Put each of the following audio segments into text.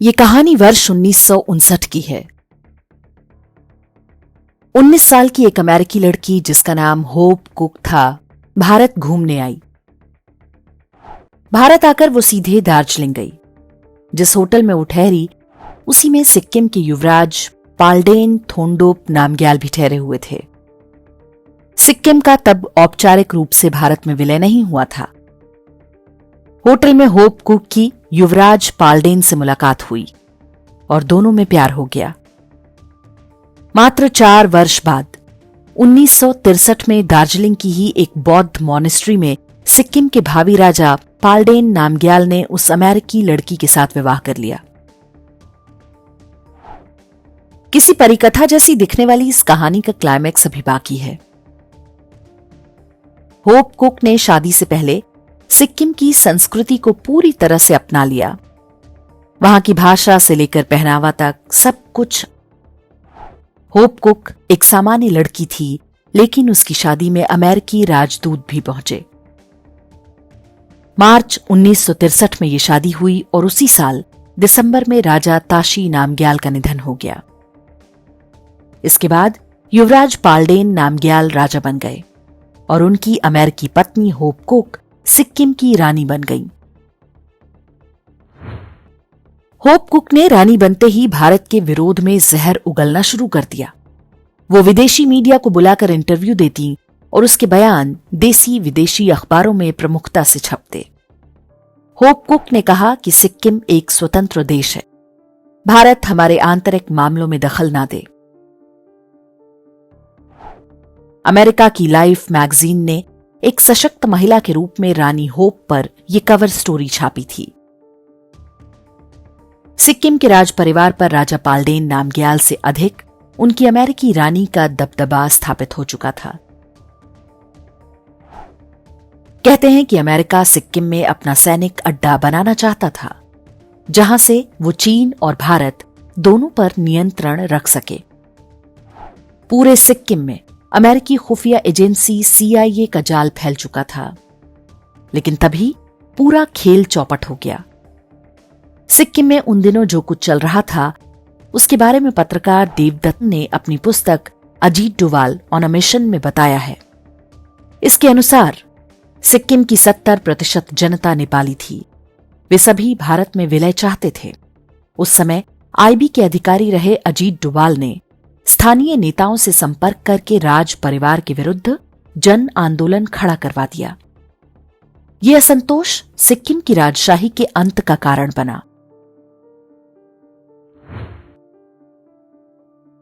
ये कहानी वर्ष 1959 की है। 19 साल की एक अमेरिकी लड़की जिसका नाम होप कुक था, भारत घूमने आई। भारत आकर वो सीधे दार्जिलिंग गई। जिस होटल में वो ठहरी उसी में सिक्किम के युवराज पाल्डेन थोंडोप नामग्याल भी ठहरे हुए थे। सिक्किम का तब औपचारिक रूप से भारत में विलय नहीं हुआ था। होटल में होप कुक की युवराज पाल्डेन से मुलाकात हुई और दोनों में प्यार हो गया। मात्र 4 वर्ष बाद 1963 में दार्जिलिंग की ही एक बौद्ध मॉनेस्ट्री में सिक्किम के भावी राजा पाल्डेन नामग्याल ने उस अमेरिकी लड़की के साथ विवाह कर लिया। किसी परिकथा जैसी दिखने वाली इस कहानी का क्लाइमैक्स अभी बाकी है। होप कुक ने शादी से पहले सिक्किम की संस्कृति को पूरी तरह से अपना लिया। वहां की भाषा से लेकर पहनावा तक सब कुछ। होप कुक एक सामान्य लड़की थी, लेकिन उसकी शादी में अमेरिकी राजदूत भी पहुंचे। मार्च 1963 में यह शादी हुई और उसी साल दिसंबर में राजा ताशी नामग्याल का निधन हो गया। इसके बाद युवराज पाल्डेन नामग्याल राजा बन गए और उनकी अमेरिकी पत्नी होप कुक सिक्किम की रानी बन गई। होप कुक ने रानी बनते ही भारत के विरोध में जहर उगलना शुरू कर दिया। वो विदेशी मीडिया को बुलाकर इंटरव्यू देती और उसके बयान देसी विदेशी अखबारों में प्रमुखता से छपते। होप कुक ने कहा कि सिक्किम एक स्वतंत्र देश है, भारत हमारे आंतरिक मामलों में दखल ना दे। अमेरिका की लाइफ मैगजीन ने एक सशक्त महिला के रूप में रानी होप पर यह कवर स्टोरी छापी थी। सिक्किम के राज परिवार पर राजा पाल्डेन नामग्याल से अधिक उनकी अमेरिकी रानी का दबदबा स्थापित हो चुका था। कहते हैं कि अमेरिका सिक्किम में अपना सैनिक अड्डा बनाना चाहता था, जहां से वो चीन और भारत दोनों पर नियंत्रण रख सके। पूरे सिक्किम में अमेरिकी खुफिया एजेंसी CIA का जाल फैल चुका था, लेकिन तभी पूरा खेल चौपट हो गया। सिक्किम में उन दिनों जो कुछ चल रहा था उसके बारे में पत्रकार देवदत्त ने अपनी पुस्तक Ajit Doval on a mission में बताया है। इसके अनुसार सिक्किम की 70% जनता नेपाली थी। वे सभी भारत में विलय चाहते थे। उस समय IB के अधिकारी रहे अजीत डोवाल ने स्थानीय नेताओं से संपर्क करके राज परिवार के विरुद्ध जन आंदोलन खड़ा करवा दिया। यह असंतोष सिक्किम की राजशाही के अंत का कारण बना।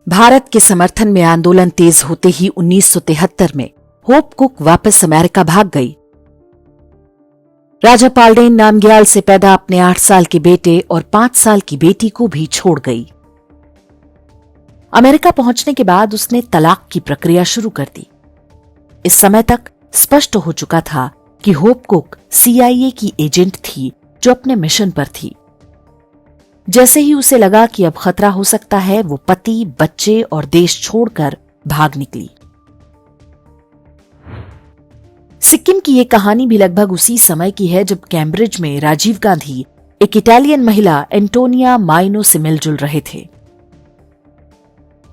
भारत के समर्थन में आंदोलन तेज होते ही 1973 में होप कुक वापस अमेरिका भाग गई। राजा पाल्डेन नामग्याल से पैदा अपने 8 साल के बेटे और 5 साल की बेटी को भी छोड़ गई। अमेरिका पहुंचने के बाद उसने तलाक की प्रक्रिया शुरू कर दी। इस समय तक स्पष्ट हो चुका था कि होप कुक CIA की एजेंट थी जो अपने मिशन पर थी। जैसे ही उसे लगा कि अब खतरा हो सकता है, वो पति, बच्चे और देश छोड़कर भाग निकली। सिक्किम की यह कहानी भी लगभग उसी समय की है जब कैम्ब्रिज में राजीव गांधी एक इटालियन महिला एंटोनिया माइनो से मिलजुल रहे थे।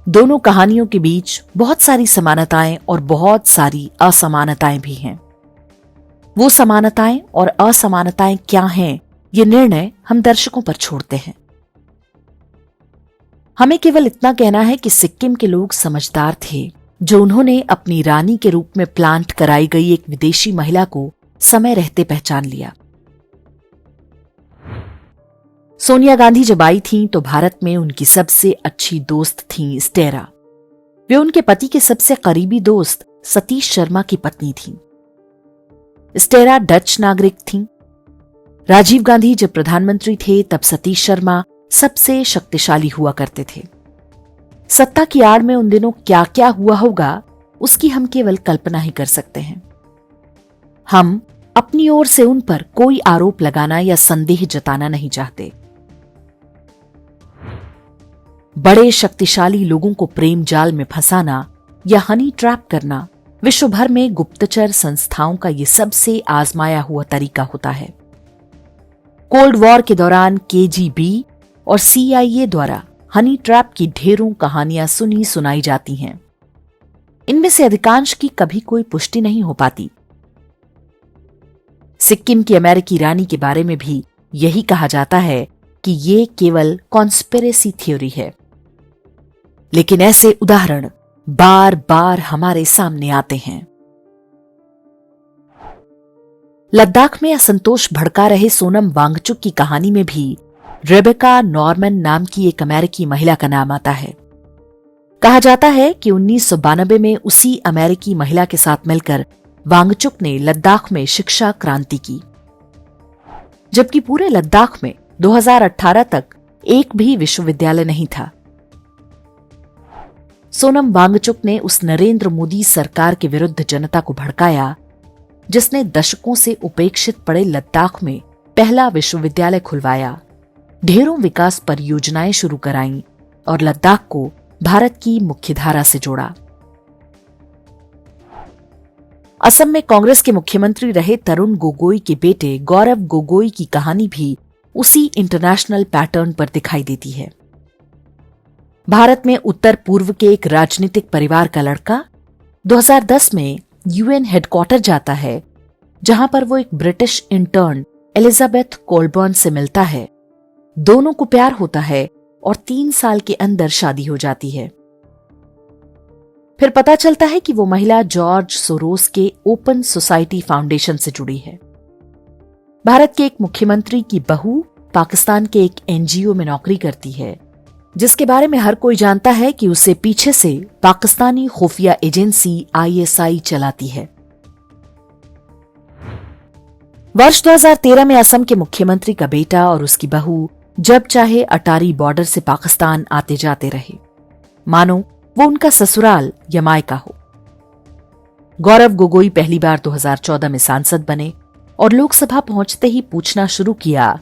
दोनों कहानियों के बीच बहुत सारी समानताएं और बहुत सारी असमानताएं भी हैं। वो समानताएं और असमानताएं क्या हैं, ये निर्णय हम दर्शकों पर छोड़ते हैं। हमें केवल इतना कहना है कि सिक्किम के लोग समझदार थे, जो उन्होंने अपनी रानी के रूप में प्लांट कराई गई एक विदेशी महिला को समय रहते पहचान लिया। सोनिया गांधी जब आई थीं तो भारत में उनकी सबसे अच्छी दोस्त थीं स्टेरा। वे उनके पति के सबसे करीबी दोस्त सतीश शर्मा की पत्नी थीं। स्टेरा डच नागरिक थीं। राजीव गांधी जब प्रधानमंत्री थे तब सतीश शर्मा सबसे शक्तिशाली हुआ करते थे। सत्ता की आड़ में उन दिनों क्या क्या हुआ होगा उसकी हम केवल कल्पना ही कर सकते हैं। हम अपनी ओर से उन पर कोई आरोप लगाना या संदेह जताना नहीं चाहते। बड़े शक्तिशाली लोगों को प्रेम जाल में फंसाना या हनी ट्रैप करना विश्व भर में गुप्तचर संस्थाओं का ये सबसे आजमाया हुआ तरीका होता है। कोल्ड वॉर के दौरान KGB और CIA द्वारा हनी ट्रैप की ढेरों कहानियां सुनी सुनाई जाती हैं। इनमें से अधिकांश की कभी कोई पुष्टि नहीं हो पाती। सिक्किम की अमेरिकी रानी के बारे में भी यही कहा जाता है कि ये केवल कॉन्स्पिरेसी थ्योरी है, लेकिन ऐसे उदाहरण बार बार हमारे सामने आते हैं। लद्दाख में असंतोष भड़का रहे सोनम वांगचुक की कहानी में भी रेबेका नॉर्मन नाम की एक अमेरिकी महिला का नाम आता है। कहा जाता है कि 1992 में उसी अमेरिकी महिला के साथ मिलकर वांगचुक ने लद्दाख में शिक्षा क्रांति की, जबकि पूरे लद्दाख में 2018 तक एक भी विश्वविद्यालय नहीं था। सोनम वांगचुक ने उस नरेंद्र मोदी सरकार के विरुद्ध जनता को भड़काया, जिसने दशकों से उपेक्षित पड़े लद्दाख में पहला विश्वविद्यालय खुलवाया, ढेरों विकास परियोजनाएं शुरू कराईं और लद्दाख को भारत की मुख्यधारा से जोड़ा। असम में कांग्रेस के मुख्यमंत्री रहे तरुण गोगोई के बेटे गौरव गोगोई की कहानी भी उसी इंटरनेशनल पैटर्न पर दिखाई देती है। भारत में उत्तर पूर्व के एक राजनीतिक परिवार का लड़का 2010 में UN हेडक्वार्टर जाता है, जहां पर वो एक ब्रिटिश इंटर्न एलिजाबेथ कोलबर्न से मिलता है। दोनों को प्यार होता है और 3 साल के अंदर शादी हो जाती है। फिर पता चलता है कि वो महिला जॉर्ज सोरोस के ओपन सोसाइटी फाउंडेशन से जुड़ी है। भारत के एक मुख्यमंत्री की बहू पाकिस्तान के एक NGO में नौकरी करती है, जिसके बारे में हर कोई जानता है कि उसे पीछे से पाकिस्तानी खुफिया एजेंसी ISI चलाती है। वर्ष 2013 में असम के मुख्यमंत्री का बेटा और उसकी बहू जब चाहे अटारी बॉर्डर से पाकिस्तान आते जाते रहे, मानो वो उनका ससुराल या मायका हो। गौरव गोगोई पहली बार 2014 में सांसद बने और लोकसभा पहुंचते ही पूछना शुरू किया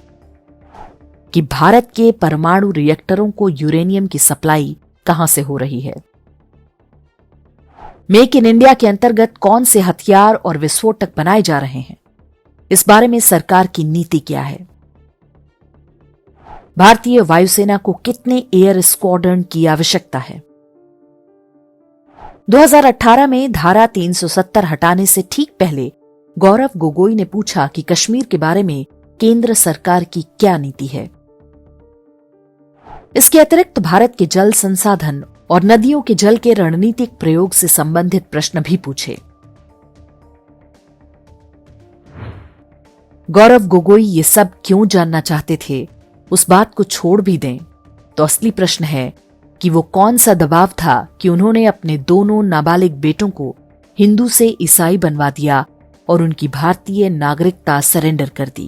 कि भारत के परमाणु रिएक्टरों को यूरेनियम की सप्लाई कहां से हो रही है, मेक इन इंडिया के अंतर्गत कौन से हथियार और विस्फोटक बनाए जा रहे हैं, इस बारे में सरकार की नीति क्या है, भारतीय वायुसेना को कितने एयर स्क्वाड्रन की आवश्यकता है। 2018 में धारा 370 हटाने से ठीक पहले गौरव गोगोई ने पूछा कि कश्मीर के बारे में केंद्र सरकार की क्या नीति है। इसके अतिरिक्त भारत के जल संसाधन और नदियों के जल के रणनीतिक प्रयोग से संबंधित प्रश्न भी पूछे। गौरव गोगोई ये सब क्यों जानना चाहते थे, उस बात को छोड़ भी दें तो असली प्रश्न है कि वो कौन सा दबाव था कि उन्होंने अपने दोनों नाबालिग बेटों को हिंदू से ईसाई बनवा दिया और उनकी भारतीय नागरिकता सरेंडर कर दी।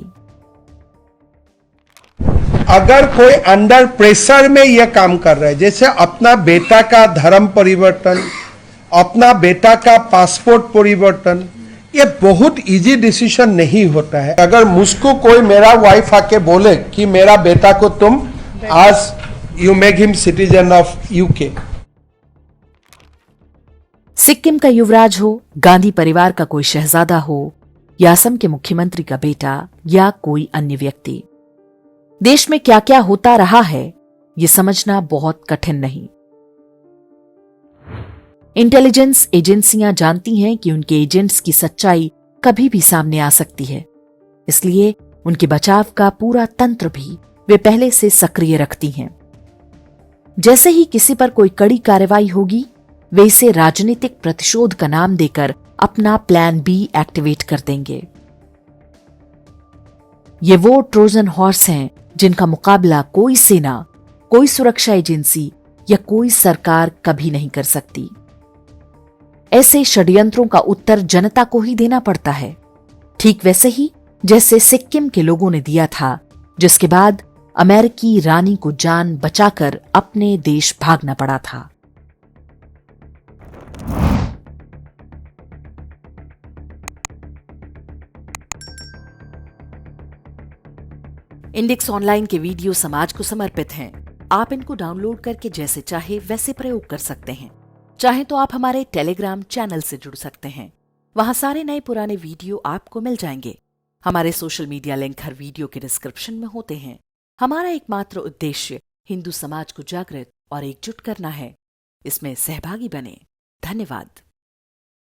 अगर कोई अंडर प्रेशर में यह काम कर रहा है, जैसे अपना बेटा का धर्म परिवर्तन, अपना बेटा का पासपोर्ट परिवर्तन, ये बहुत इजी डिसीजन नहीं होता है। अगर मुझको कोई मेरा वाइफ आके बोले कि मेरा बेटा को तुम आज you make him citizen of UK। Sikkim का युवराज हो, गांधी परिवार का कोई शहजादा हो या असम के मुख्यमंत्री का बेटा या कोई अन्य व्यक्ति, देश में क्या क्या होता रहा है ये समझना बहुत कठिन नहीं। इंटेलिजेंस एजेंसियां जानती हैं कि उनके एजेंट्स की सच्चाई कभी भी सामने आ सकती है, इसलिए उनके बचाव का पूरा तंत्र भी वे पहले से सक्रिय रखती हैं। जैसे ही किसी पर कोई कड़ी कार्रवाई होगी, वे इसे राजनीतिक प्रतिशोध का नाम देकर अपना प्लान B एक्टिवेट कर देंगे। ये वो ट्रोजन हॉर्स हैं जिनका मुकाबला कोई सेना, कोई सुरक्षा एजेंसी या कोई सरकार कभी नहीं कर सकती। ऐसे षड्यंत्रों का उत्तर जनता को ही देना पड़ता है, ठीक वैसे ही जैसे सिक्किम के लोगों ने दिया था, जिसके बाद अमेरिकी रानी को जान बचाकर अपने देश भागना पड़ा था। इंडेक्स ऑनलाइन के वीडियो समाज को समर्पित हैं। आप इनको डाउनलोड करके जैसे चाहे वैसे प्रयोग कर सकते हैं। चाहे तो आप हमारे टेलीग्राम चैनल से जुड़ सकते हैं, वहां सारे नए पुराने वीडियो आपको मिल जाएंगे। हमारे सोशल मीडिया लिंक हर वीडियो के डिस्क्रिप्शन में होते हैं। हमारा एकमात्र उद्देश्य हिंदू समाज को जागृत और एकजुट करना है। इसमें सहभागी बने। धन्यवाद।